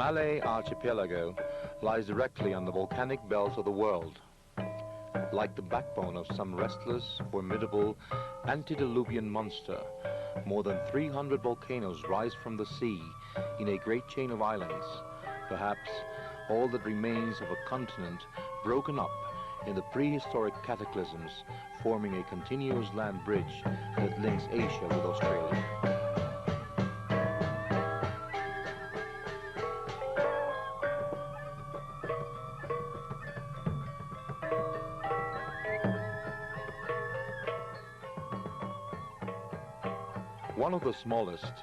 Malay archipelago lies directly on the volcanic belt of the world. Like the backbone of some restless, formidable, antediluvian monster, more than 300 volcanoes rise from the sea in a great chain of islands, perhaps all that remains of a continent broken up in the prehistoric cataclysms, forming a continuous land bridge that links Asia with Australia. One of the smallest,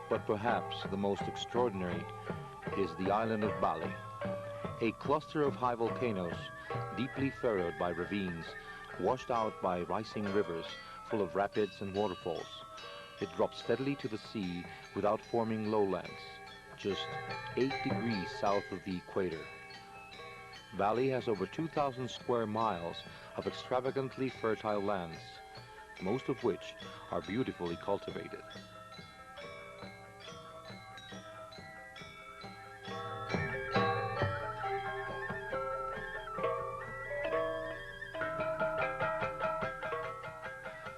but perhaps the most extraordinary, is the island of Bali, a cluster of high volcanoes deeply furrowed by ravines, washed out by rising rivers full of rapids and waterfalls. It drops steadily to the sea without forming lowlands, just 8 degrees south of the equator. Bali has over 2,000 square miles of extravagantly fertile lands, most of which are beautifully cultivated.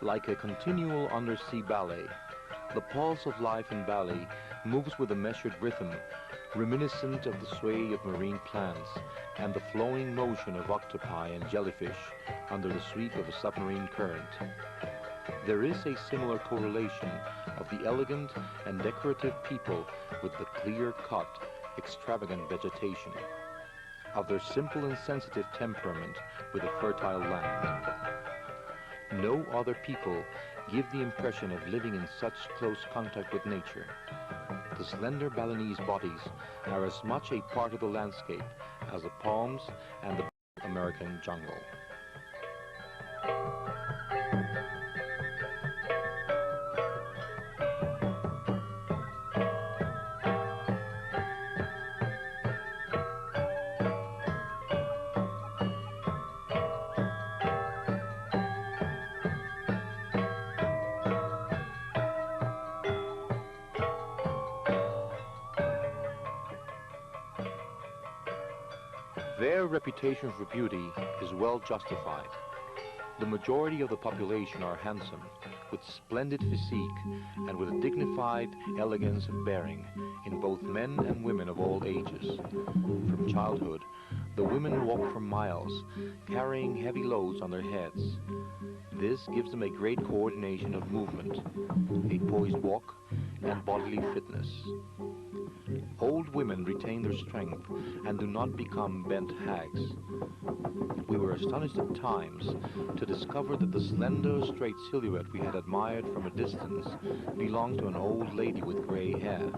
Like a continual undersea ballet, the pulse of life in Bali moves with a measured rhythm, reminiscent of the sway of marine plants and the flowing motion of octopi and jellyfish under the sweep of a submarine current. There is a similar correlation of the elegant and decorative people with the clear-cut, extravagant vegetation, of their simple and sensitive temperament with a fertile land. No other people give the impression of living in such close contact with nature. The slender Balinese bodies are as much a part of the landscape as the palms and the American jungle. Their reputation for beauty is well justified. The majority of the population are handsome, with splendid physique and with a dignified elegance of bearing in both men and women of all ages. From childhood, the women walk for miles, carrying heavy loads on their heads. This gives them a great coordination of movement, a poised walk, and bodily fitness. Old women retain their strength and do not become bent hags. We were astonished at times to discover that the slender, straight silhouette we had admired from a distance belonged to an old lady with gray hair,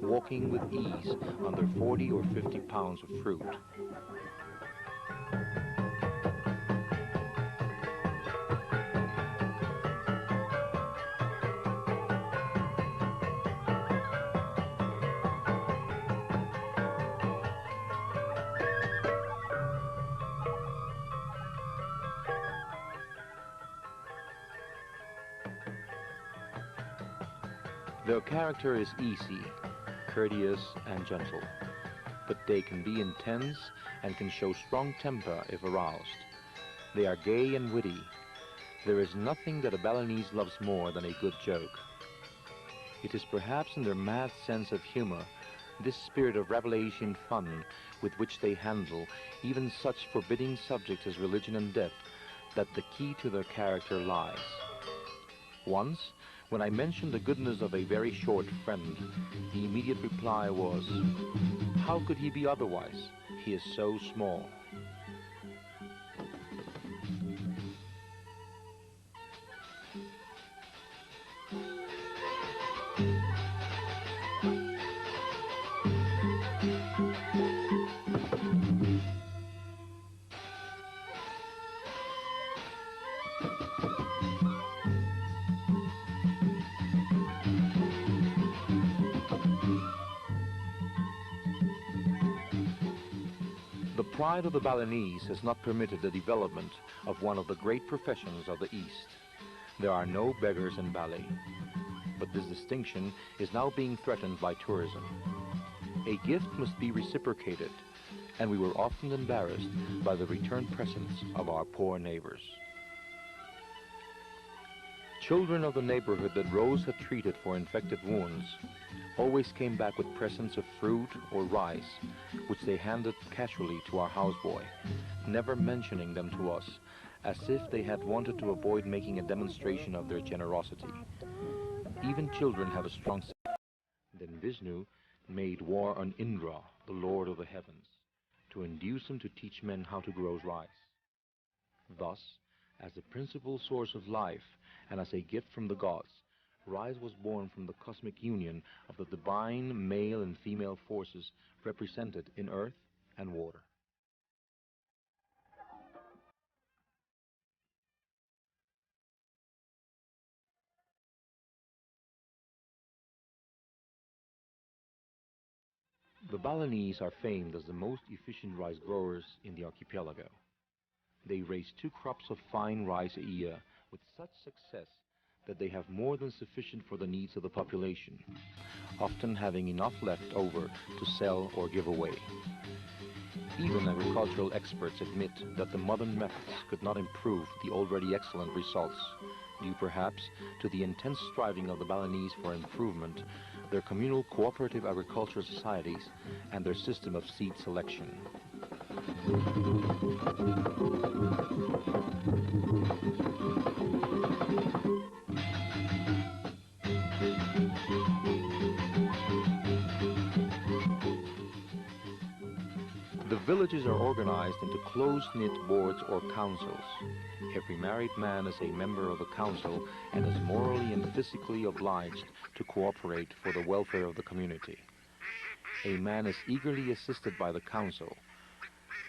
walking with ease under 40 or 50 pounds of fruit. Their character is easy, courteous, and gentle, but they can be intense and can show strong temper if aroused. They are gay and witty. There is nothing that a Balinese loves more than a good joke. It is perhaps in their mad sense of humor, this spirit of revelation fun with which they handle even such forbidding subjects as religion and death, that the key to their character lies. Once, when I mentioned the goodness of a very short friend, the immediate reply was, "How could he be otherwise? He is so small." The pride of the Balinese has not permitted the development of one of the great professions of the East. There are no beggars in Bali, but this distinction is now being threatened by tourism. A gift must be reciprocated, and we were often embarrassed by the return presents of our poor neighbors. Children of the neighborhood that Rose had treated for infected wounds always came back with presents of fruit or rice, which they handed casually to our houseboy, never mentioning them to us, as if they had wanted to avoid making a demonstration of their generosity. Even children have a strong sense. Then Vishnu made war on Indra, the lord of the heavens, to induce him to teach men how to grow rice. Thus, as the principal source of life and as a gift from the gods, rice was born from the cosmic union of the divine male and female forces represented in earth and water. The Balinese are famed as the most efficient rice growers in the archipelago. They raise 2 crops of fine rice a year with such success that they have more than sufficient for the needs of the population, often having enough left over to sell or give away. Even agricultural experts admit that the modern methods could not improve the already excellent results, due perhaps to the intense striving of the Balinese for improvement, their communal cooperative agricultural societies, and their system of seed selection. The villages are organized into close-knit boards or councils. Every married man is a member of the council and is morally and physically obliged to cooperate for the welfare of the community. A man is eagerly assisted by the council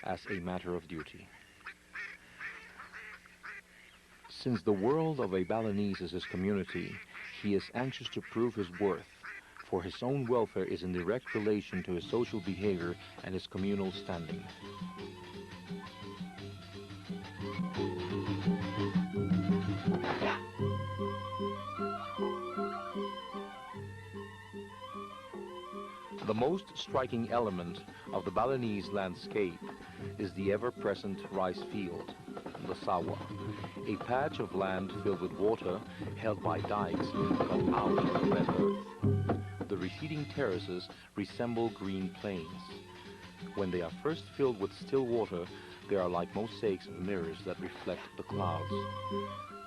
as a matter of duty. Since the world of a Balinese is his community, he is anxious to prove his worth, for his own welfare is in direct relation to his social behavior and his communal standing. The most striking element of the Balinese landscape is the ever-present rice field, the sawa, a patch of land filled with water held by dikes cut out of the red earth. The receding terraces resemble green plains. When they are first filled with still water, they are like mosaics of mirrors that reflect the clouds.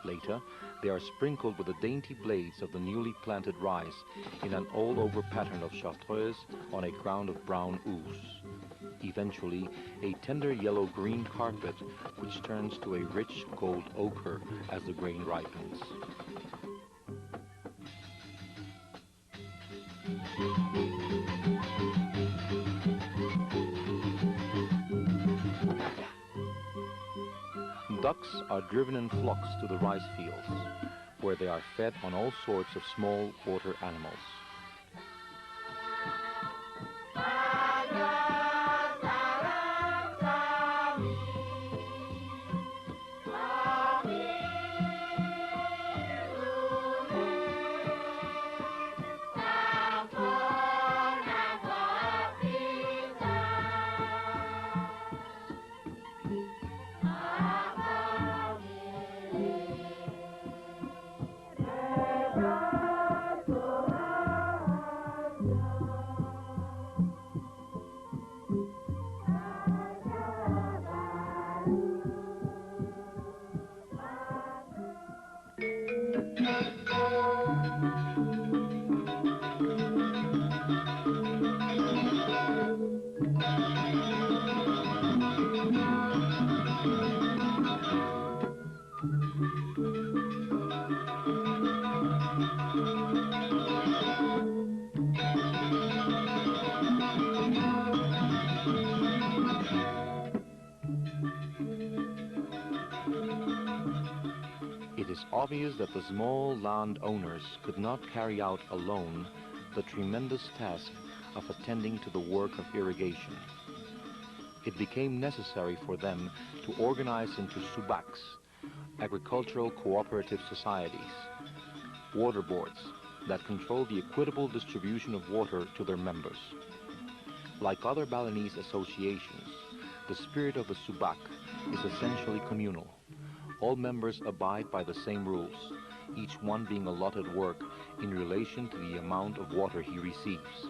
Later, they are sprinkled with the dainty blades of the newly planted rice in an all-over pattern of chartreuse on a ground of brown ooze. Eventually, a tender yellow-green carpet which turns to a rich gold ochre as the grain ripens. Ducks are driven in flocks to the rice fields, where they are fed on all sorts of small water animals. It is obvious that the small landowners could not carry out alone the tremendous task of attending to the work of irrigation. It became necessary for them to organize into subaks, agricultural cooperative societies, water boards that control the equitable distribution of water to their members. Like other Balinese associations, the spirit of the subak is essentially communal. All members abide by the same rules, each one being allotted work in relation to the amount of water he receives.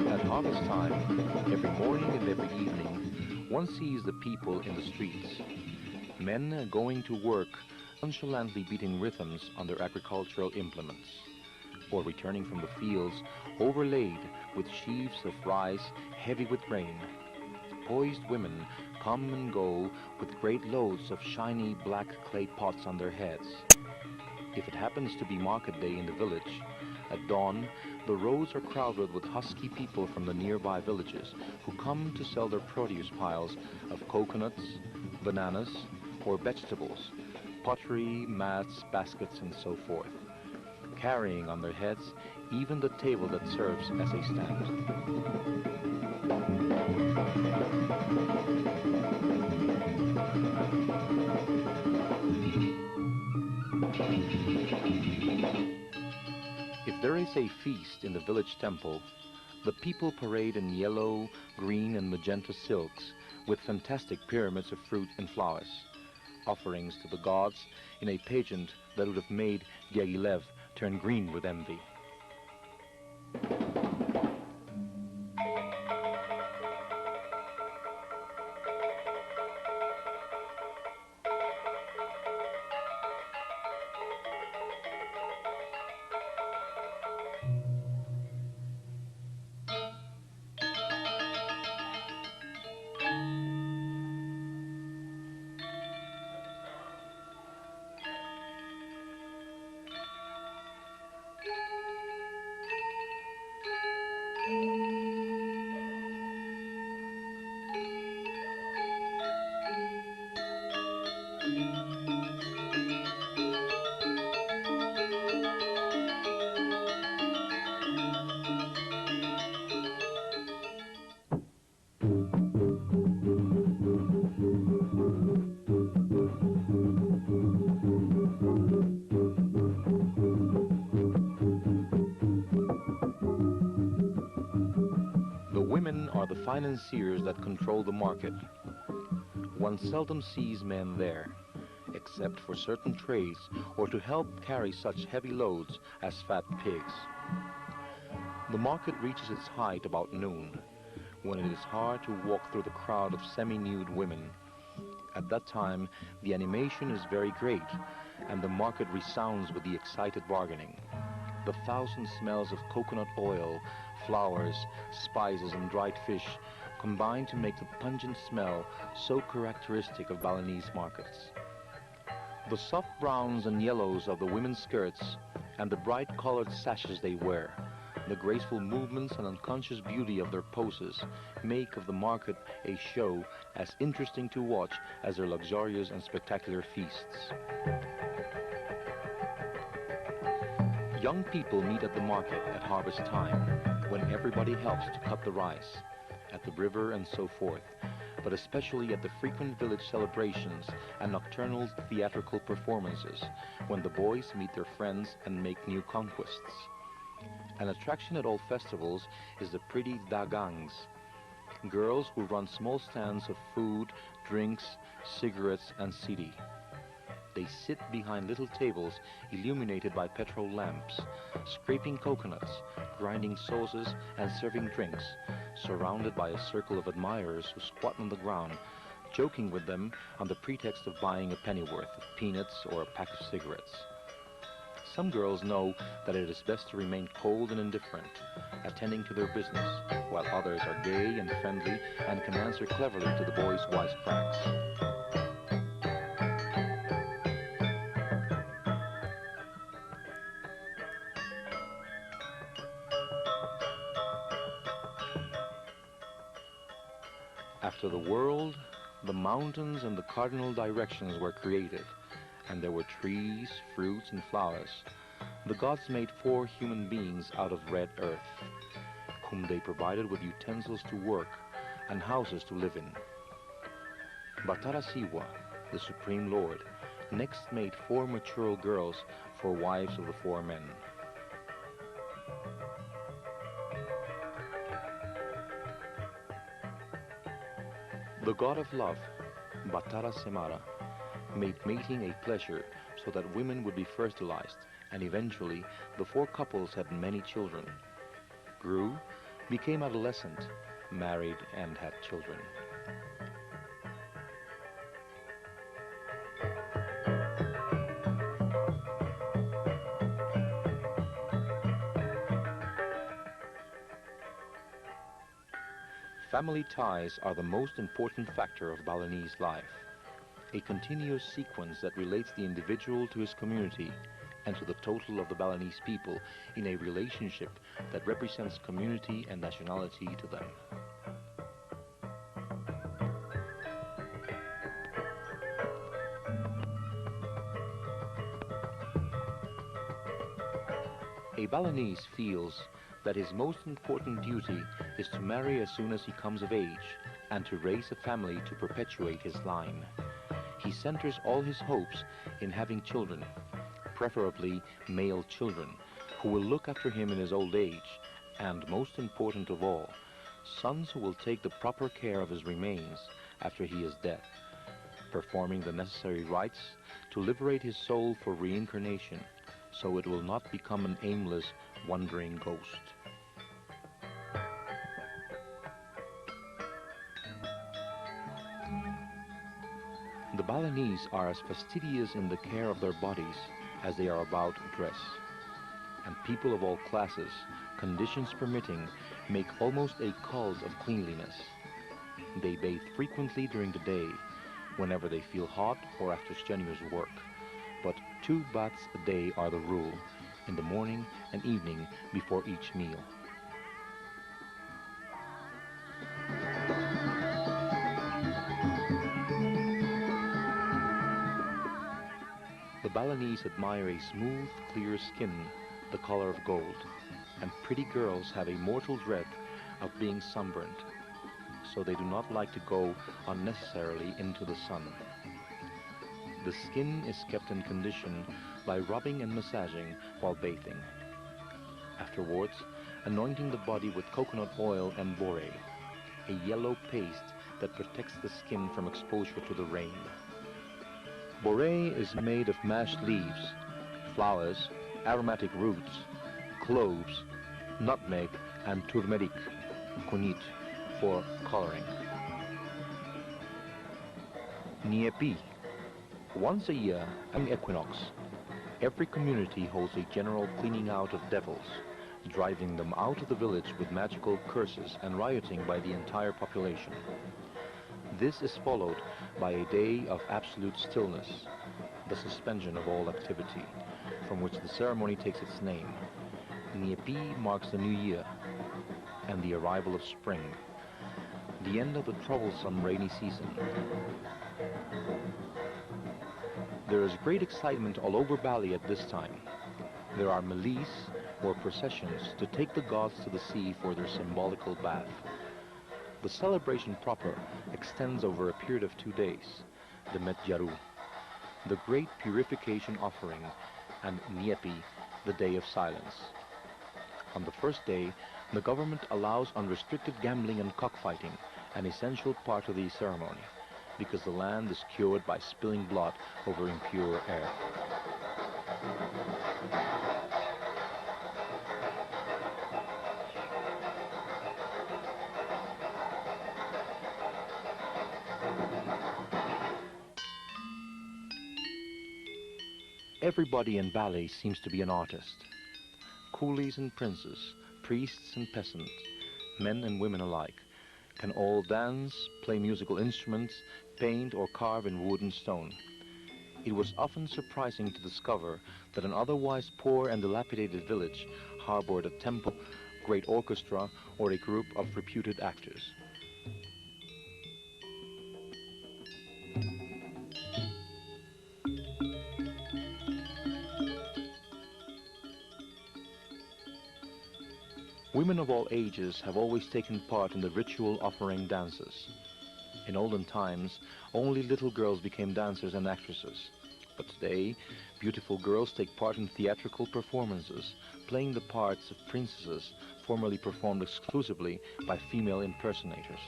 At harvest time, every morning and every evening, one sees the people in the streets. Men going to work, nonchalantly beating rhythms on their agricultural implements, or returning from the fields overlaid with sheaves of rice heavy with rain. Poised women come and go with great loads of shiny black clay pots on their heads. If it happens to be market day in the village, at dawn, the roads are crowded with husky people from the nearby villages who come to sell their produce piles of coconuts, bananas, or vegetables, pottery, mats, baskets, and so forth, carrying on their heads even the table that serves as a stand. If there is a feast in the village temple, the people parade in yellow, green, and magenta silks with fantastic pyramids of fruit and flowers, offerings to the gods in a pageant that would have made Diaghilev turn green with envy. The women are the financiers that control the market. One seldom sees men there, except for certain trades or to help carry such heavy loads as fat pigs. The market reaches its height about noon, when it is hard to walk through the crowd of semi-nude women. At that time, the animation is very great, and the market resounds with the excited bargaining. The thousand smells of coconut oil, flowers, spices, and dried fish combine to make the pungent smell so characteristic of Balinese markets. The soft browns and yellows of the women's skirts and the bright colored sashes they wear, the graceful movements and unconscious beauty of their poses make of the market a show as interesting to watch as their luxurious and spectacular feasts. Young people meet at the market at harvest time, when everybody helps to cut the rice, at the river and so forth, but especially at the frequent village celebrations and nocturnal theatrical performances, when the boys meet their friends and make new conquests. An attraction at all festivals is the pretty dagangs, girls who run small stands of food, drinks, cigarettes, and siri. They sit behind little tables illuminated by petrol lamps, scraping coconuts, grinding sauces, and serving drinks, surrounded by a circle of admirers who squat on the ground, joking with them on the pretext of buying a pennyworth of peanuts or a pack of cigarettes. Some girls know that it is best to remain cold and indifferent, attending to their business, while others are gay and friendly and can answer cleverly to the boys' wisecracks. After the world, the mountains and the cardinal directions were created, and there were trees, fruits, and flowers. The gods made 4 human beings out of red earth, whom they provided with utensils to work and houses to live in. Batara Siwa, the Supreme Lord, next made 4 mature girls for wives of the 4 men. The god of love, Batara Semara, made mating a pleasure so that women would be fertilized, and eventually the 4 couples had many children, grew, became adolescent, married, and had children. Family ties are the most important factor of Balinese life, a continuous sequence that relates the individual to his community and to the total of the Balinese people in a relationship that represents community and nationality to them. A Balinese feels that his most important duty is to marry as soon as he comes of age and to raise a family to perpetuate his line. He centers all his hopes in having children, preferably male children, who will look after him in his old age, and most important of all, sons who will take the proper care of his remains after he is dead, performing the necessary rites to liberate his soul for reincarnation, so it will not become an aimless, wandering ghost. The Balinese are as fastidious in the care of their bodies as they are about dress, and people of all classes, conditions permitting, make almost a cult of cleanliness. They bathe frequently during the day, whenever they feel hot or after strenuous work, but 2 baths a day are the rule, in the morning and evening before each meal. The Balinese admire a smooth, clear skin, the color of gold, and pretty girls have a mortal dread of being sunburnt, so they do not like to go unnecessarily into the sun. The skin is kept in condition by rubbing and massaging while bathing. Afterwards, anointing the body with coconut oil and bore, a yellow paste that protects the skin from exposure to the rain. Bore is made of mashed leaves, flowers, aromatic roots, cloves, nutmeg, and turmeric, kunit, for coloring. Niepi. Once a year, an equinox, every community holds a general cleaning out of devils, driving them out of the village with magical curses and rioting by the entire population. This is followed by a day of absolute stillness, the suspension of all activity, from which the ceremony takes its name. Niepi marks the new year and the arrival of spring, the end of the troublesome rainy season. There is great excitement all over Bali at this time. There are melis, or processions, to take the gods to the sea for their symbolical bath. The celebration proper extends over a period of 2 days, the Metjaru, the great purification offering, and Niepi, the day of silence. On the first day, the government allows unrestricted gambling and cockfighting, an essential part of the ceremony, because the land is cured by spilling blood over impure air. Everybody in Bali seems to be an artist. Coolies and princes, priests and peasants, men and women alike, can all dance, play musical instruments, paint or carve in wood and stone. It was often surprising to discover that an otherwise poor and dilapidated village harbored a temple, great orchestra, or a group of reputed actors. Women of all ages have always taken part in the ritual offering dances. In olden times, only little girls became dancers and actresses. But today, beautiful girls take part in theatrical performances, playing the parts of princesses formerly performed exclusively by female impersonators.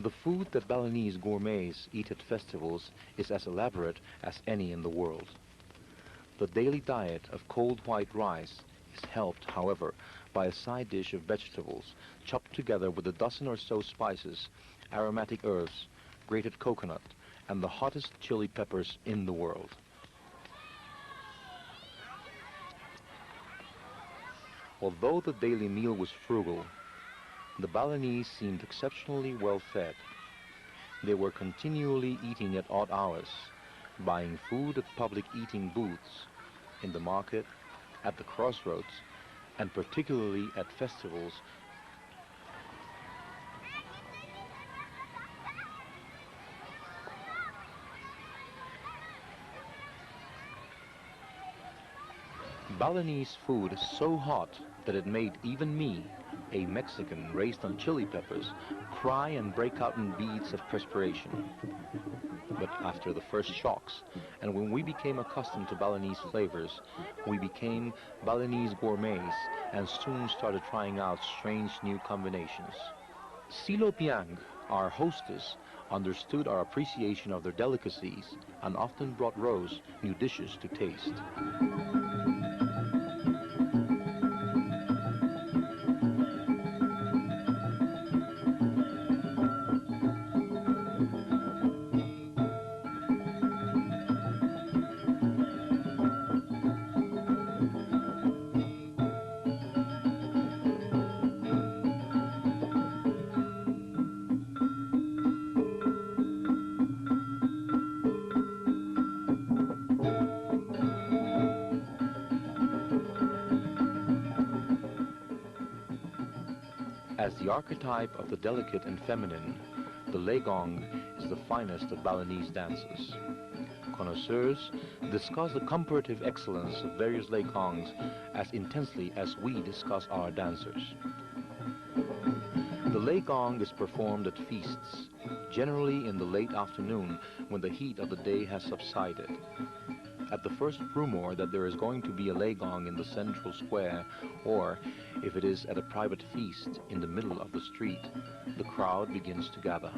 The food that Balinese gourmets eat at festivals is as elaborate as any in the world. The daily diet of cold white rice is helped, however, by a side dish of vegetables chopped together with a dozen or so spices, aromatic herbs, grated coconut, and the hottest chili peppers in the world. Although the daily meal was frugal, the Balinese seemed exceptionally well fed. They were continually eating at odd hours, buying food at public eating booths, in the market, at the crossroads, and particularly at festivals. Balinese food is so hot that it made even me, a Mexican raised on chili peppers, cry and break out in beads of perspiration. But after the first shocks, and when we became accustomed to Balinese flavors, we became Balinese gourmets and soon started trying out strange new combinations. Silo Piang, our hostess, understood our appreciation of their delicacies and often brought Rose new dishes to taste. As the archetype of the delicate and feminine, the legong is the finest of Balinese dances. Connoisseurs discuss the comparative excellence of various legongs as intensely as we discuss our dancers. The legong is performed at feasts, generally in the late afternoon when the heat of the day has subsided. At the first rumor that there is going to be a legong in the central square, or if it is at a private feast in the middle of the street, the crowd begins to gather.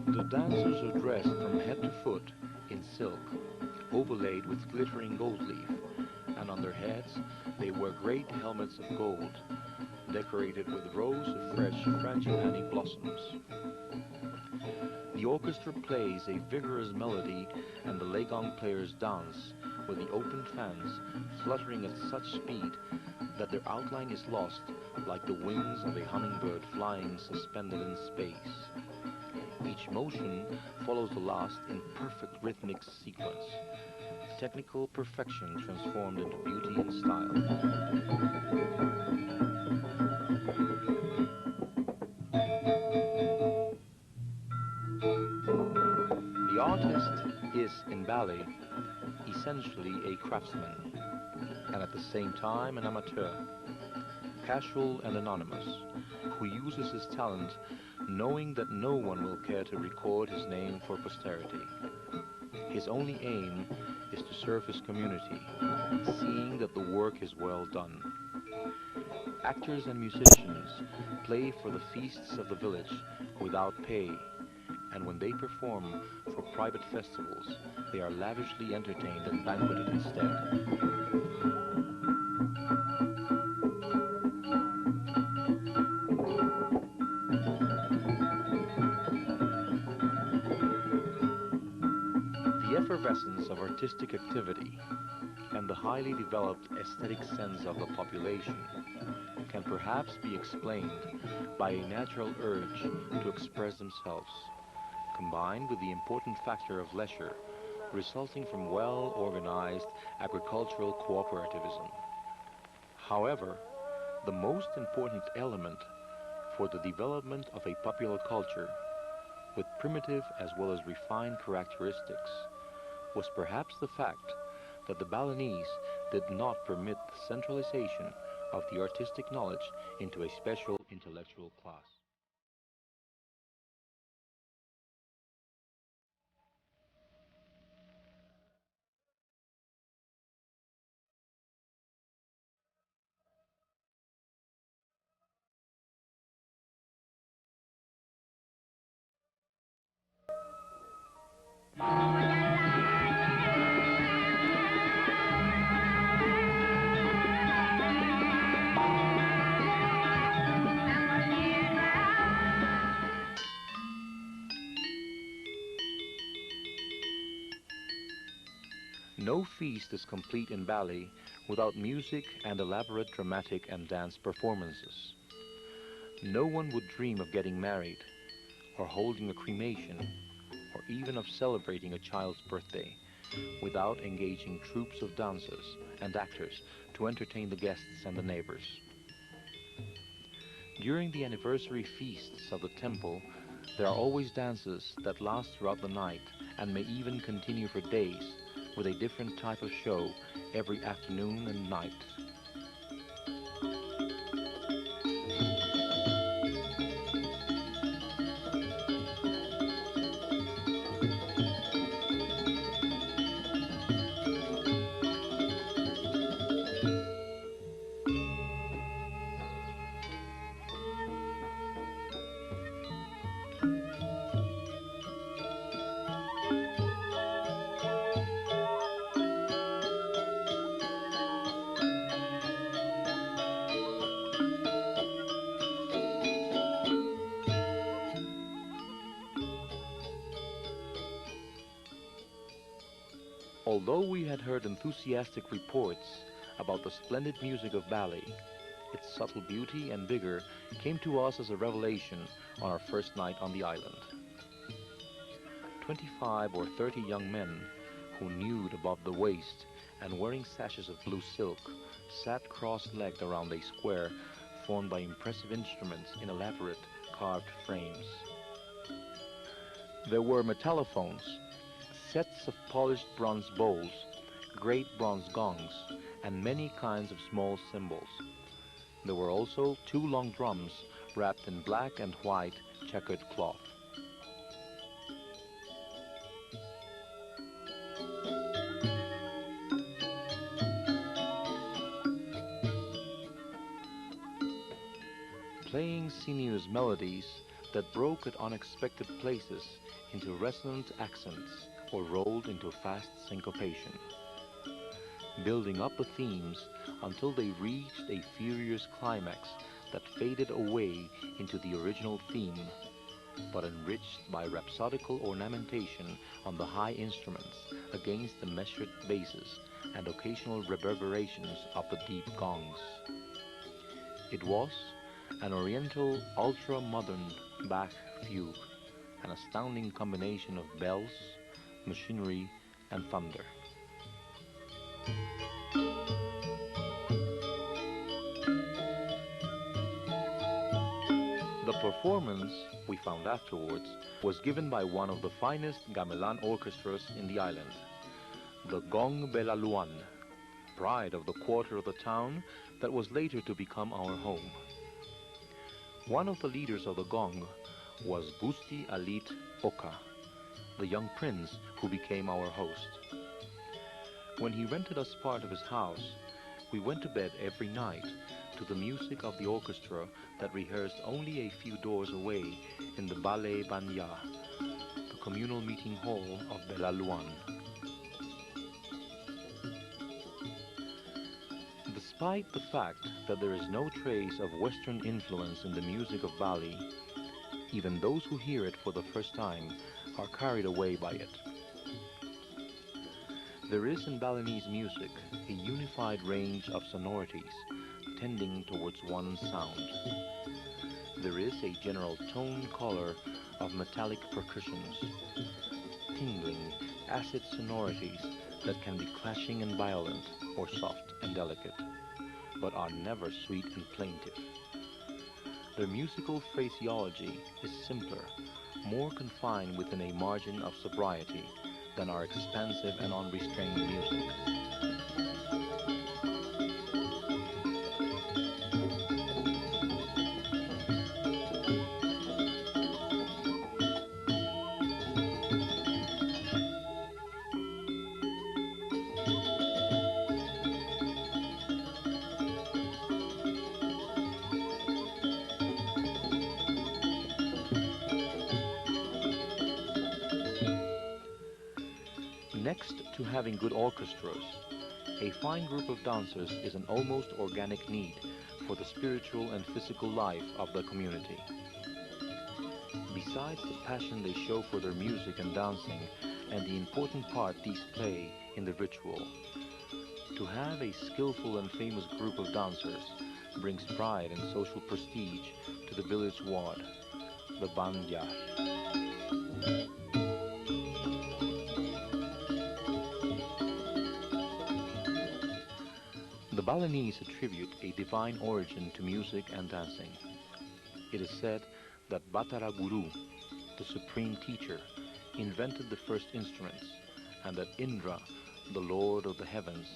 The dancers are dressed from head to foot in silk, overlaid with glittering gold leaf, and on their heads they wear great helmets of gold, decorated with rows of fresh frangipani blossoms. The orchestra plays a vigorous melody and the legong players dance with the open fans fluttering at such speed that their outline is lost like the wings of a hummingbird flying suspended in space. Each motion follows the last in perfect rhythmic sequence. Technical perfection transformed into beauty and style. The artist is, in Bali, essentially a craftsman. and at the same time an amateur, casual and anonymous, who uses his talent knowing that no one will care to record his name for posterity. His only aim is to serve his community, seeing that the work is well done. Actors and musicians play for the feasts of the village without pay, and when they perform for private festivals, they are lavishly entertained and banqueted instead. The effervescence of artistic activity and the highly developed aesthetic sense of the population can perhaps be explained by a natural urge to express themselves, combined with the important factor of leisure resulting from well-organized agricultural cooperativism. However, the most important element for the development of a popular culture, with primitive as well as refined characteristics, was perhaps the fact that the Balinese did not permit the centralization of the artistic knowledge into a special intellectual class. No feast is complete in Bali without music and elaborate dramatic and dance performances. No one would dream of getting married, or holding a cremation, or even of celebrating a child's birthday without engaging troops of dancers and actors to entertain the guests and the neighbors. During the anniversary feasts of the temple, there are always dances that last throughout the night and may even continue for days, with a different type of show every afternoon and night. Although we had heard enthusiastic reports about the splendid music of Bali, its subtle beauty and vigor came to us as a revelation on our first night on the island. 25 or 30 young men, who nude above the waist and wearing sashes of blue silk, sat cross-legged around a square formed by impressive instruments in elaborate carved frames. There were metallophones, sets of polished bronze bowls, great bronze gongs, and many kinds of small cymbals. There were also 2 long drums wrapped in black and white checkered cloth. Playing sinuous melodies that broke at unexpected places into resonant accents or rolled into fast syncopation, building up the themes until they reached a furious climax that faded away into the original theme, but enriched by rhapsodical ornamentation on the high instruments against the measured basses and occasional reverberations of the deep gongs. It was an oriental ultra-modern Bach fugue, an astounding combination of bells, machinery, and thunder. The performance, we found afterwards, was given by one of the finest gamelan orchestras in the island, the Gong Belaluan. pride of the quarter of the town that was later to become our home. One of the leaders of the gong was Gusti Alit Oka, the young prince who became our host. When he rented us part of his house, we went to bed every night to the music of the orchestra that rehearsed only a few doors away in the Bali Banya, the communal meeting hall of Belaluan. Despite the fact that there is no trace of Western influence in the music of Bali, even those who hear it for the first time are carried away by it. There is in Balinese music a unified range of sonorities tending towards one sound. There is a general tone color of metallic percussions, tingling, acid sonorities that can be clashing and violent or soft and delicate, but are never sweet and plaintive. Their musical phraseology is simpler, more confined within a margin of sobriety than our expansive and unrestrained music. Next to having good orchestras, a fine group of dancers is an almost organic need for the spiritual and physical life of the community. Besides the passion they show for their music and dancing and the important part these play in the ritual, to have a skillful and famous group of dancers brings pride and social prestige to the village ward, the Banjar. The Balinese attribute a divine origin to music and dancing. It is said that Batara Guru, the supreme teacher, invented the first instruments, and that Indra, the lord of the heavens,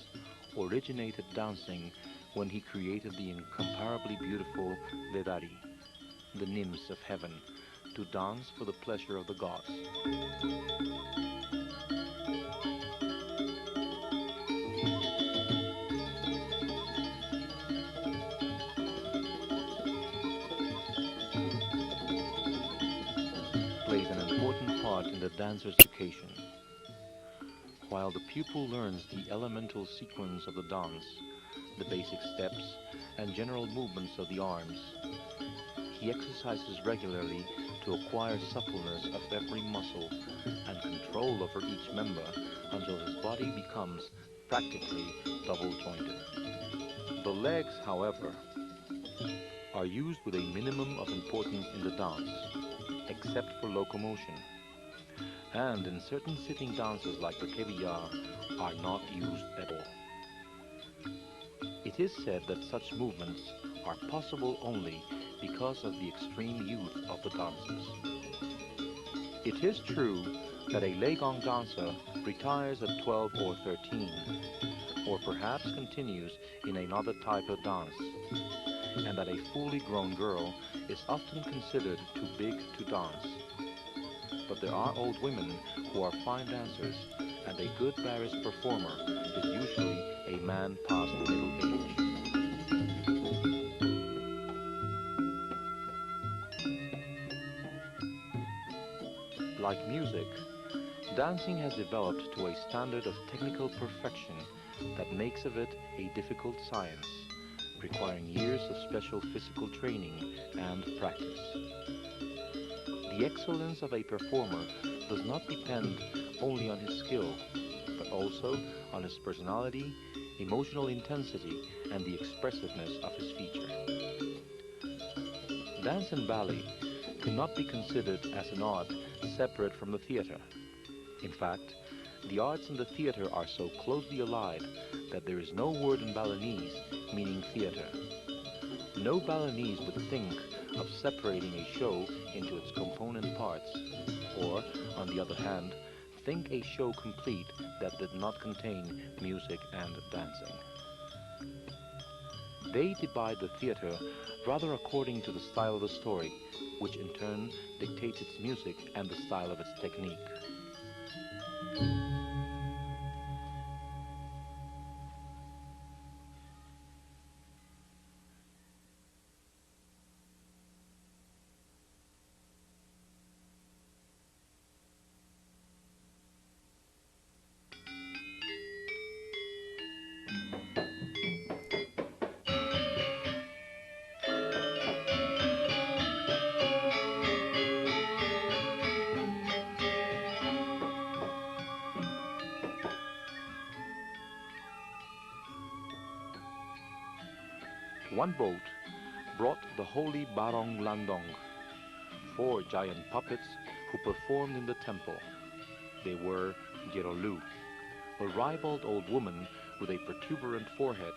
originated dancing when he created the incomparably beautiful Vedari, the nymphs of heaven, to dance for the pleasure of the gods. Plays an important part in the dancer's education. While the pupil learns the elemental sequence of the dance, the basic steps, and general movements of the arms, he exercises regularly to acquire suppleness of every muscle and control over each member until his body becomes practically double-jointed. The legs, however, are used with a minimum of importance in the dance, except for locomotion, and in certain sitting dances like the kebiya are not used at all. It is said that such movements are possible only because of the extreme youth of the dancers. It is true that a Legong dancer retires at 12 or 13, or perhaps continues in another type of dance, and that a fully grown girl is often considered too big to dance. But there are old women who are fine dancers, and a good Baris performer is usually a man past middle age. Like music, dancing has developed to a standard of technical perfection that makes of it a difficult science, requiring years of special physical training and practice. The excellence of a performer does not depend only on his skill, but also on his personality, emotional intensity, and the expressiveness of his feature. Dance in Bali cannot be considered as an art separate from the theater. In fact, the arts and the theater are so closely allied that there is no word in Balinese meaning theater. No Balinese would think of separating a show into its component parts, or, on the other hand, think a show complete that did not contain music and dancing. They divide the theater rather according to the style of the story, which in turn dictates its music and the style of its technique. One boat brought the holy Barong Landong, 4 giant puppets who performed in the temple. They were Gerolu, a ribald old woman with a protuberant forehead,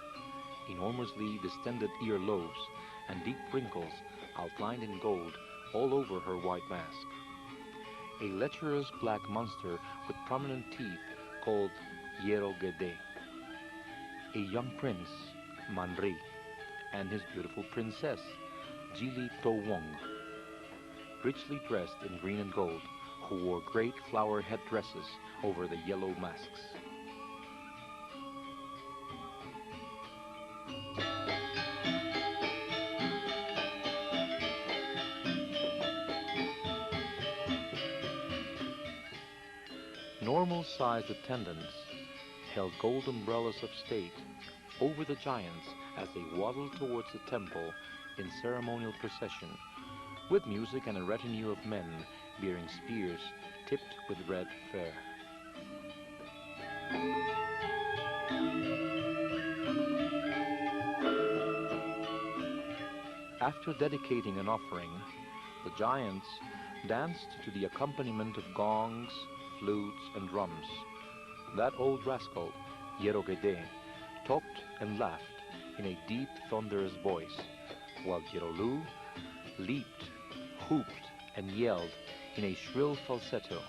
enormously distended earlobes, and deep wrinkles outlined in gold all over her white mask. A lecherous black monster with prominent teeth called Yerogede. A young prince, Manri, and his beautiful princess, Jili Towong, richly dressed in green and gold, who wore great flower headdresses over the yellow masks. Normal-sized attendants held gold umbrellas of state over the giants as they waddled towards the temple in ceremonial procession, with music and a retinue of men bearing spears tipped with red fur. After dedicating an offering, the giants danced to the accompaniment of gongs, flutes, and drums. That old rascal, Yerogede, talked and laughed in a deep, thunderous voice, while Gerolu leaped, whooped, and yelled in a shrill falsetto,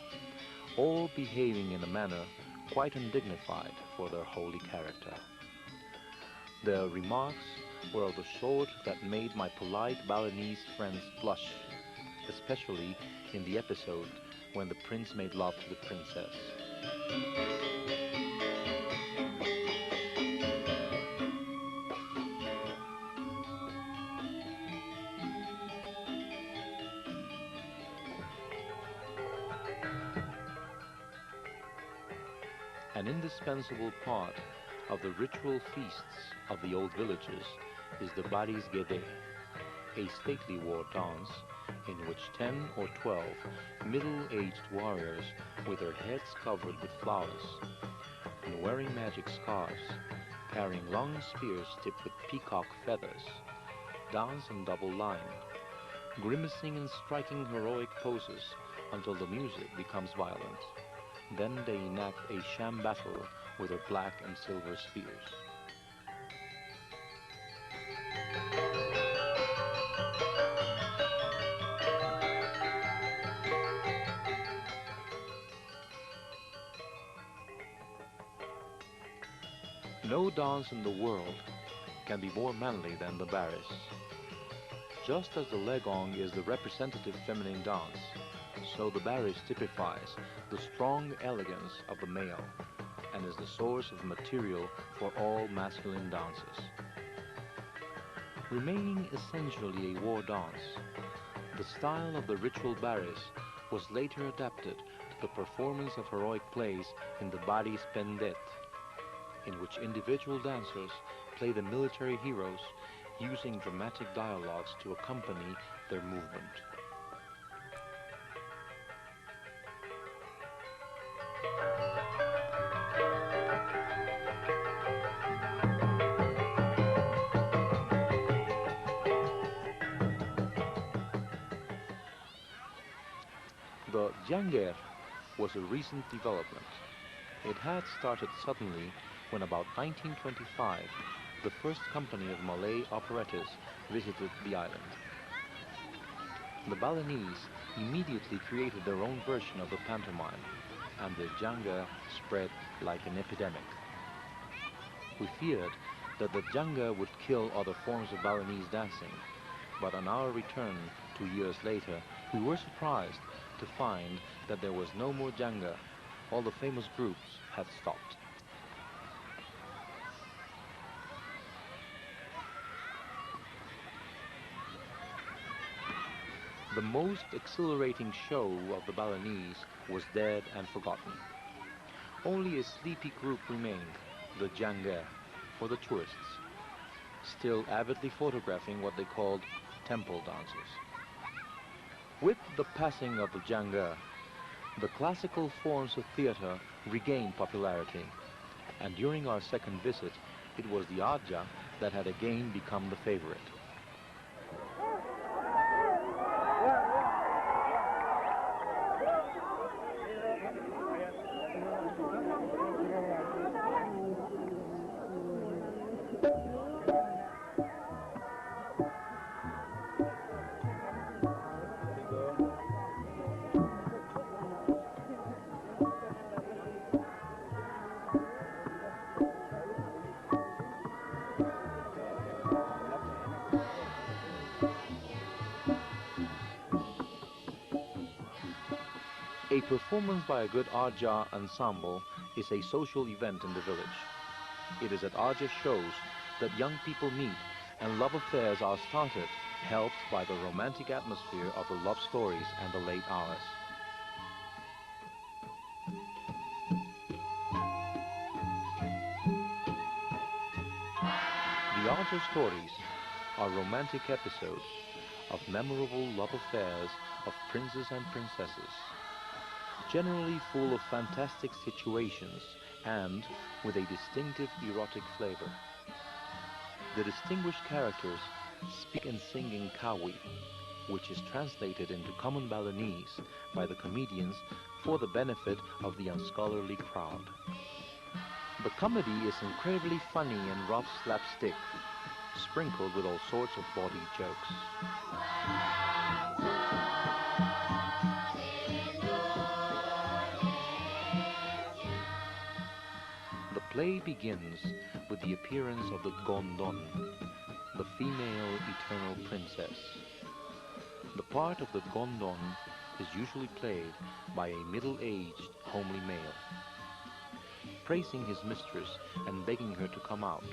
all behaving in a manner quite undignified for their holy character. Their remarks were of the sort that made my polite Balinese friends blush, especially in the episode when the prince made love to the princess. An indispensable part of the ritual feasts of the old villages is the Baris Gede, a stately war dance in which 10 or 12 middle-aged warriors with their heads covered with flowers and wearing magic scarves, carrying long spears tipped with peacock feathers, dance in double line, grimacing and striking heroic poses until the music becomes violent. Then they enact a sham battle with their black and silver spears. No dance in the world can be more manly than the Baris. Just as the Legong is the representative feminine dance, so the Baris typifies the strong elegance of the male and is the source of material for all masculine dances. Remaining essentially a war dance, the style of the ritual Baris was later adapted to the performance of heroic plays in the Baris Pendet, in which individual dancers play the military heroes using dramatic dialogues to accompany their movement. The Janger was a recent development. It had started suddenly when about 1925 the first company of Malay operettas visited the island. The Balinese immediately created their own version of the pantomime, and the Janga spread like an epidemic. We feared that the Janga would kill other forms of Balinese dancing, but on our return 2 years later, we were surprised to find that there was no more Janga. All the famous groups had stopped. The most exhilarating show of the Balinese was dead and forgotten. Only a sleepy group remained, the Janga, for the tourists, still avidly photographing what they called temple dances. With the passing of the Janga, the classical forms of theater regained popularity, and during our second visit, it was the Aja that had again become the favorite. A performance by a good Aja ensemble is a social event in the village. It is at Aja shows that young people meet and love affairs are started, helped by the romantic atmosphere of the love stories and the late hours. The Aja stories are romantic episodes of memorable love affairs of princes and princesses, generally full of fantastic situations and with a distinctive erotic flavor. The distinguished characters speak and sing in Kawi, which is translated into common Balinese by the comedians for the benefit of the unscholarly crowd. The comedy is incredibly funny and rough slapstick, sprinkled with all sorts of bawdy jokes. The play begins with the appearance of the Gondon, the female eternal princess. The part of the Gondon is usually played by a middle-aged, homely male. Praising his mistress and begging her to come out,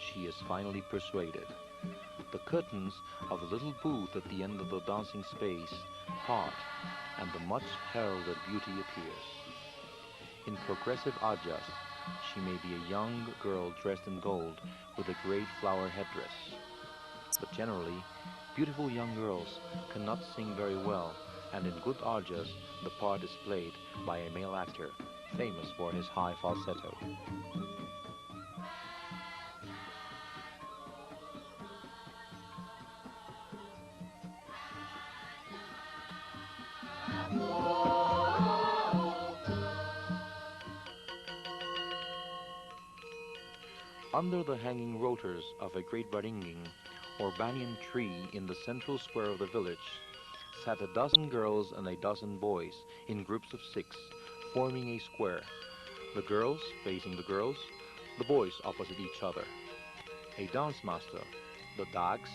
she is finally persuaded. The curtains of the little booth at the end of the dancing space part, and the much heralded beauty appears. In progressive Ajas, she may be a young girl dressed in gold with a great flower headdress. But generally, beautiful young girls cannot sing very well, and in good Ajas, the part is played by a male actor, famous for his high falsetto. Under the hanging rotors of a great baringing, or banyan tree in the central square of the village, sat a dozen girls and a dozen boys in groups of 6, forming a square. The girls facing the girls, the boys opposite each other. A dance master, the Dags,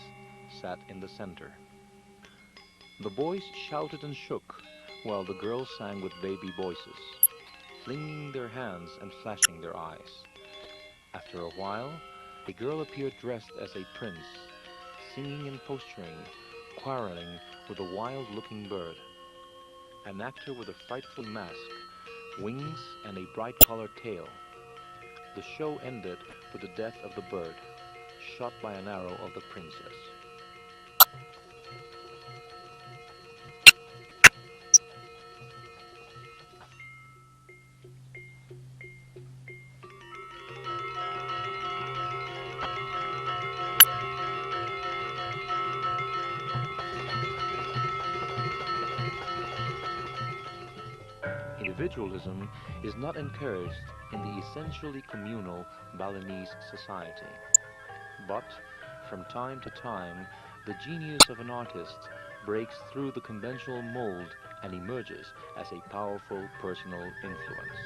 sat in the center. The boys shouted and shook, while the girls sang with baby voices, flinging their hands and flashing their eyes. After a while, a girl appeared dressed as a prince, singing and posturing, quarreling with a wild-looking bird. An actor with a frightful mask, wings, and a bright-colored tail. The show ended with the death of the bird, shot by an arrow of the princess. Individualism is not encouraged in the essentially communal Balinese society. But, from time to time, the genius of an artist breaks through the conventional mold and emerges as a powerful personal influence.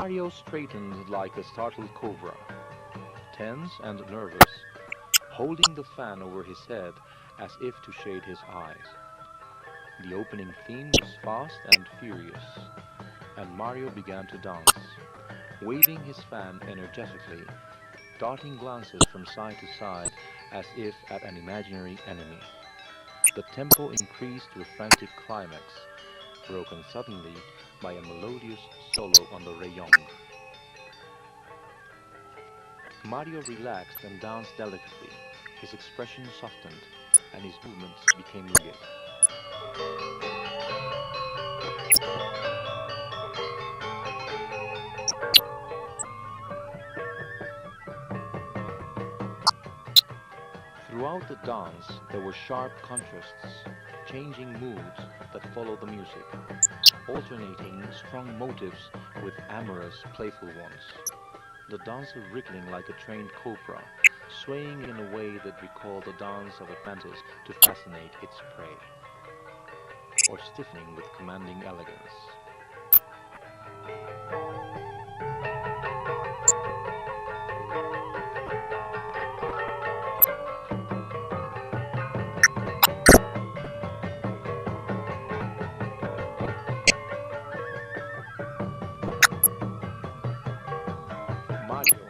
Mario straightened like a startled cobra, tense and nervous, holding the fan over his head as if to shade his eyes. The opening theme was fast and furious, and Mario began to dance, waving his fan energetically, darting glances from side to side as if at an imaginary enemy. The tempo increased to a frantic climax, broken suddenly by a melodious solo on the rayong. Mario relaxed and danced delicately. His expression softened, and his movements became rigid. Throughout the dance, there were sharp contrasts, changing moods that followed the music, alternating strong motives with amorous, playful ones. The dancer wriggling like a trained cobra, swaying in a way that recalled the dance of Atlantis to fascinate its prey, or stiffening with commanding elegance. Mario,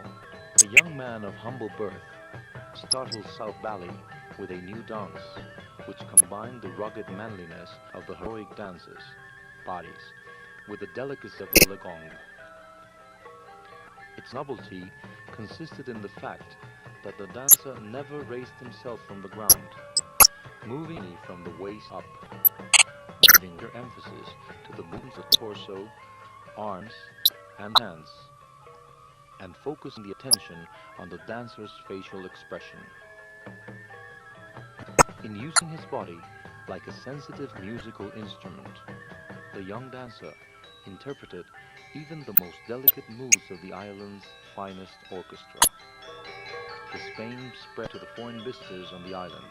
a young man of humble birth, startled South Bali with a new dance, which combined the rugged manliness of the heroic dances, bodies, with the delicacy of the legong. Its novelty consisted in the fact that the dancer never raised himself from the ground, moving only from the waist up, giving greater emphasis to the movements of the torso, arms, and hands, and focusing the attention on the dancer's facial expression. In using his body like a sensitive musical instrument, the young dancer interpreted even the most delicate moods of the island's finest orchestra. His fame spread to the foreign visitors on the island.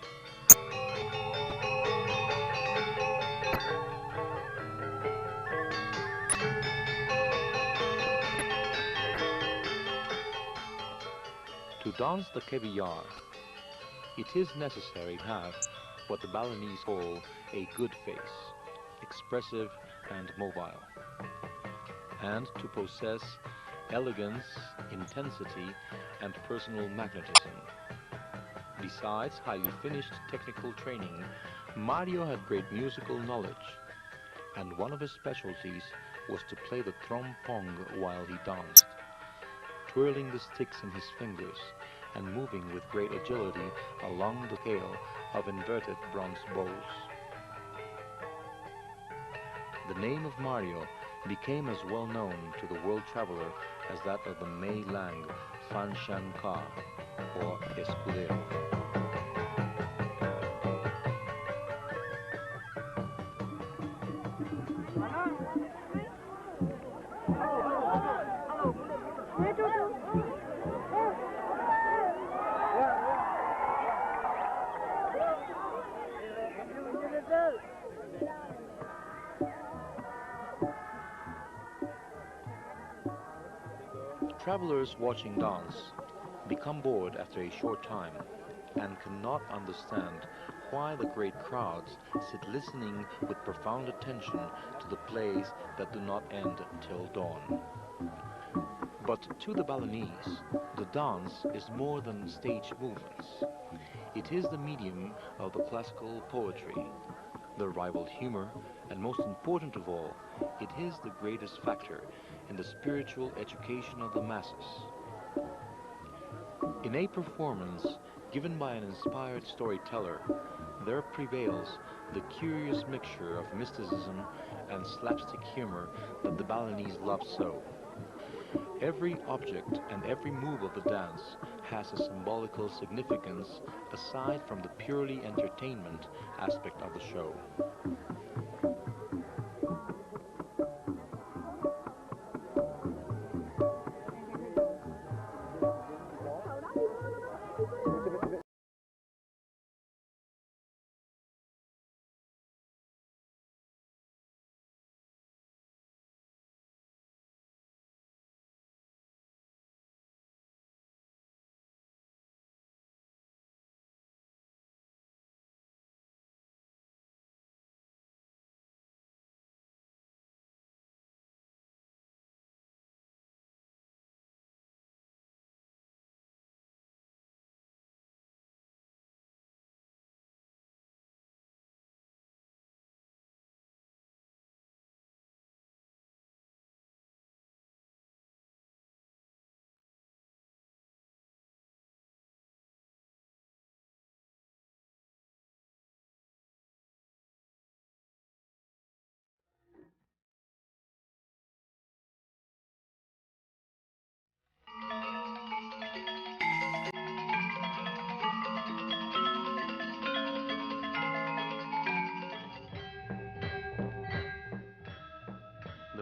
To dance the kebiyar, it is necessary to have what the Balinese call a good face, expressive and mobile, and to possess elegance, intensity, and personal magnetism. Besides highly finished technical training, Mario had great musical knowledge, and one of his specialties was to play the trompong while he danced, twirling the sticks in his fingers and moving with great agility along the scale of inverted bronze bowls. The name of Mario became as well known to the world traveler as that of the Mei Lang Fan Shan Ka, or Escudero. Travelers watching dance become bored after a short time and cannot understand why the great crowds sit listening with profound attention to the plays that do not end till dawn. But to the Balinese, the dance is more than stage movements. It is the medium of the classical poetry, the rival humor, and most important of all, it is the greatest factor in the spiritual education of the masses. In a performance given by an inspired storyteller, there prevails the curious mixture of mysticism and slapstick humor that the Balinese love so. Every object and every move of the dance has a symbolical significance aside from the purely entertainment aspect of the show.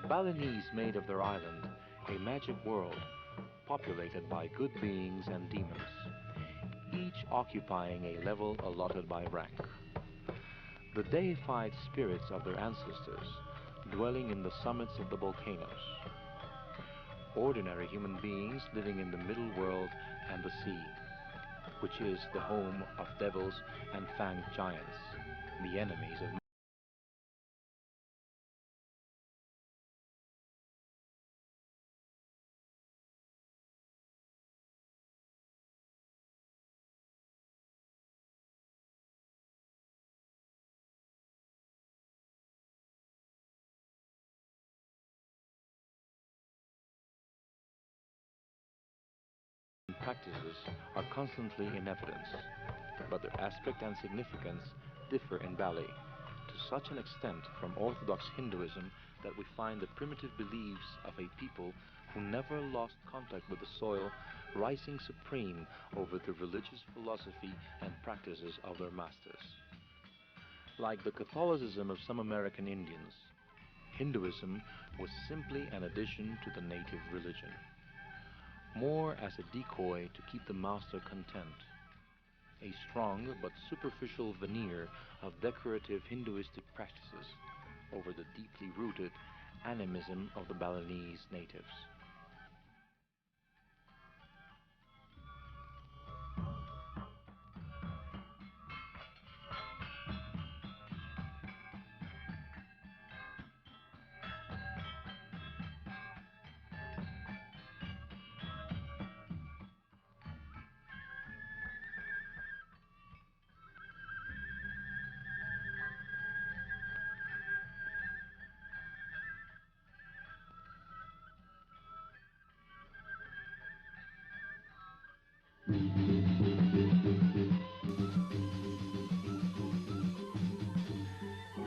Balinese made of their island a magic world populated by good beings and demons, each occupying a level allotted by rank. The deified spirits of their ancestors dwelling in the summits of the volcanoes, ordinary human beings living in the middle world and the sea, which is the home of devils and fanged giants, the enemies of practices are constantly in evidence, but their aspect and significance differ in Bali to such an extent from Orthodox Hinduism that we find the primitive beliefs of a people who never lost contact with the soil rising supreme over the religious philosophy and practices of their masters. Like the Catholicism of some American Indians, Hinduism was simply an addition to the native religion, more as a decoy to keep the master content, a strong but superficial veneer of decorative Hinduistic practices over the deeply rooted animism of the Balinese natives.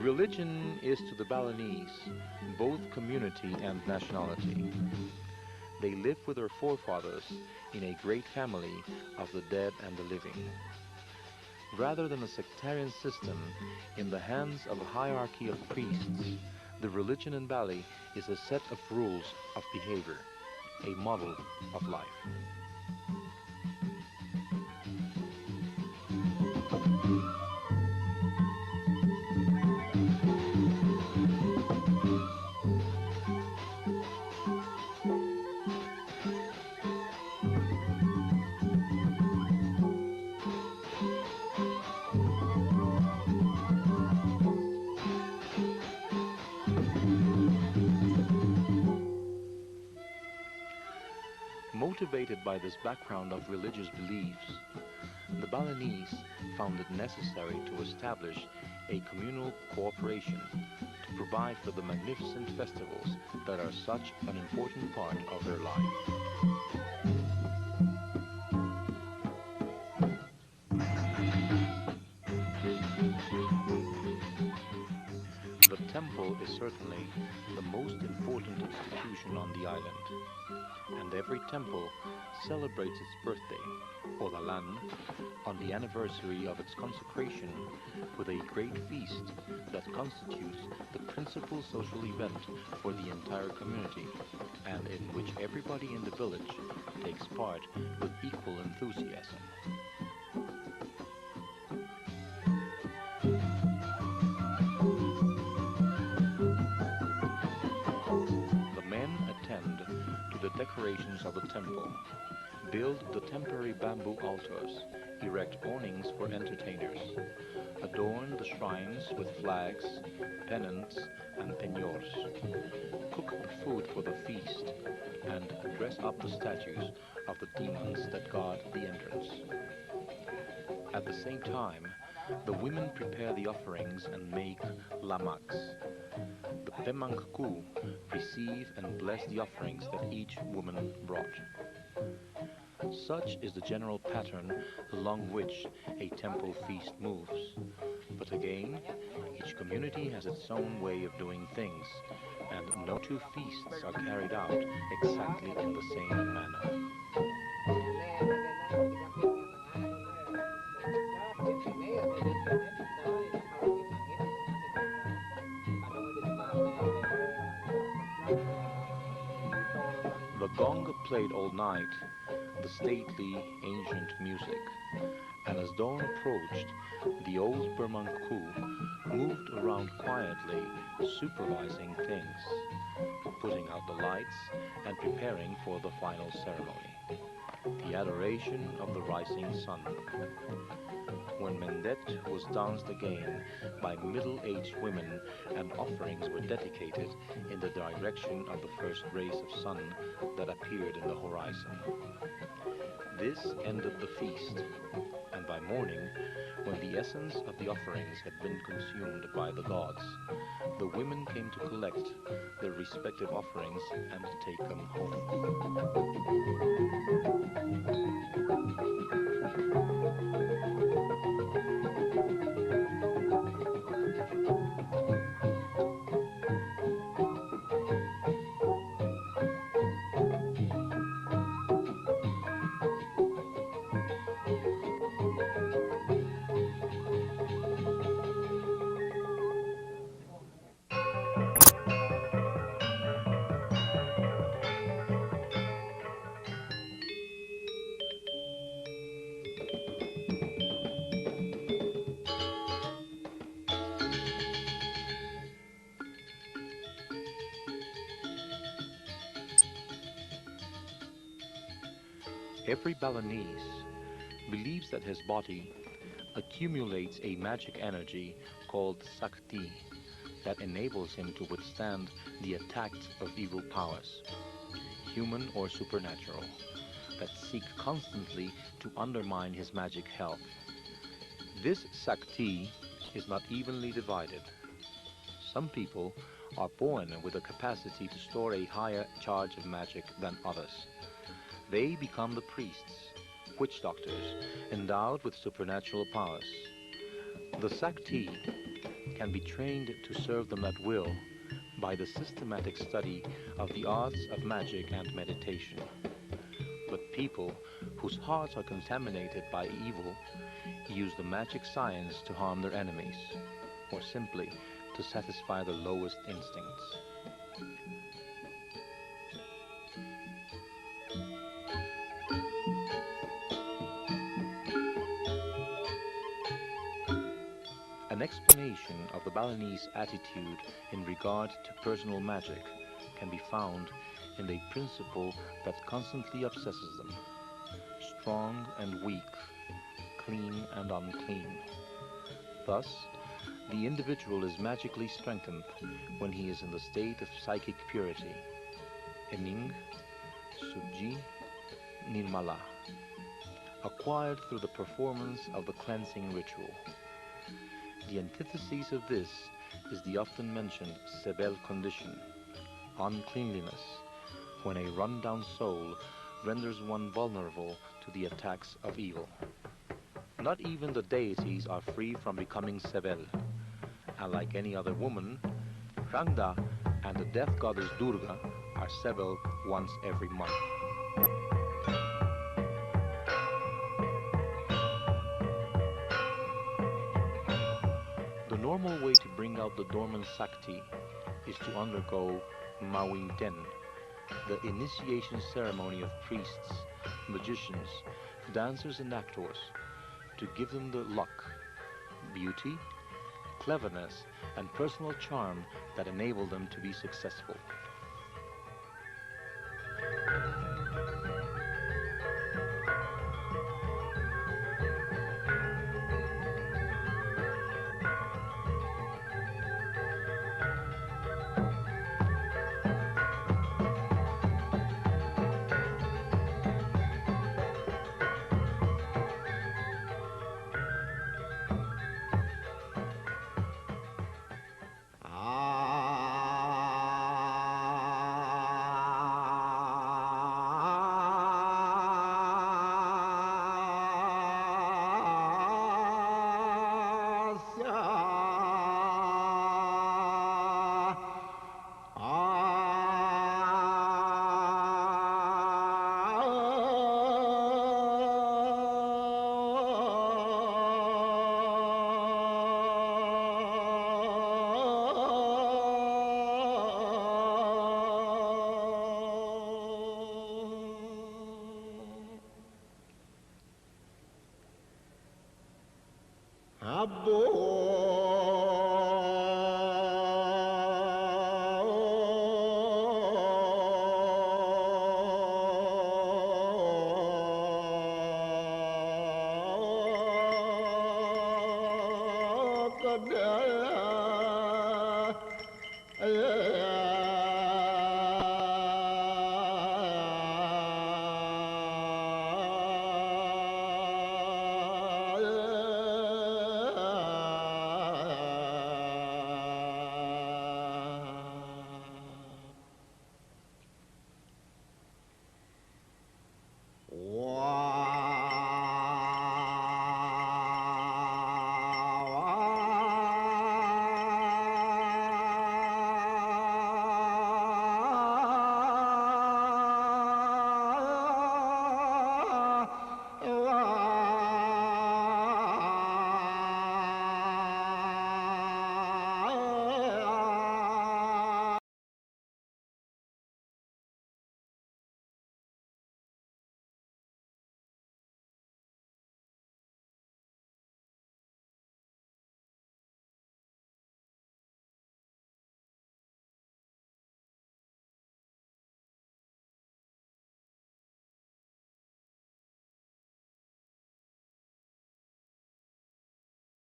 Religion is to the Balinese both community and nationality. They live with their forefathers in a great family of the dead and the living. Rather than a sectarian system in the hands of a hierarchy of priests, the religion in Bali is a set of rules of behavior, a model of life. Motivated by this background of religious beliefs, the Balinese found it necessary to establish a communal cooperation to provide for the magnificent festivals that are such an important part of their life. The temple is certainly the most important institution on the island, and every temple celebrates its birthday, or Lalan, on the anniversary of its consecration with a great feast that constitutes the principal social event for the entire community, and in which everybody in the village takes part with equal enthusiasm. The men attend to the decorations of the temple, build the temporary bamboo altars, erect awnings for entertainers, adorn the shrines with flags, pennants, and penniors, cook the food for the feast, and dress up the statues of the demons that guard the entrance. At the same time, the women prepare the offerings and make lamaks. The pemangku receive and bless the offerings that each woman brought. Such is the general pattern along which a temple feast moves. But again, each community has its own way of doing things, and no two feasts are carried out exactly in the same manner. played all night the stately ancient music, and as dawn approached, the old Burmanku moved around quietly, supervising things, putting out the lights and preparing for the final ceremony, the adoration of the rising sun. When Mendet was danced again by middle-aged women and offerings were dedicated in the direction of the first rays of sun that appeared in the horizon. This ended the feast, and by morning, when the essence of the offerings had been consumed by the gods, the women came to collect their respective offerings and take them home. Every Balinese believes that his body accumulates a magic energy called Sakti that enables him to withstand the attacks of evil powers, human or supernatural, that seek constantly to undermine his magic health. This Sakti is not evenly divided. Some people are born with a capacity to store a higher charge of magic than others. They become the priests, witch doctors, endowed with supernatural powers. The Sakti can be trained to serve them at will by the systematic study of the arts of magic and meditation. But people whose hearts are contaminated by evil use the magic science to harm their enemies, or simply to satisfy their lowest instincts. An explanation of the Balinese attitude in regard to personal magic can be found in a principle that constantly obsesses them: strong and weak, clean and unclean. Thus, the individual is magically strengthened when he is in the state of psychic purity, Ening, Suji, Nirmala, acquired through the performance of the cleansing ritual. The antithesis of this is the often mentioned Sebel condition, uncleanliness, when a run-down soul renders one vulnerable to the attacks of evil. Not even the deities are free from becoming Sebel, and like any other woman, Rangda and the death goddess Durga are Sebel once every month. The normal way to bring out the dormant Sakti is to undergo Mawinten, the initiation ceremony of priests, magicians, dancers and actors, to give them the luck, beauty, cleverness, and personal charm that enable them to be successful. عبد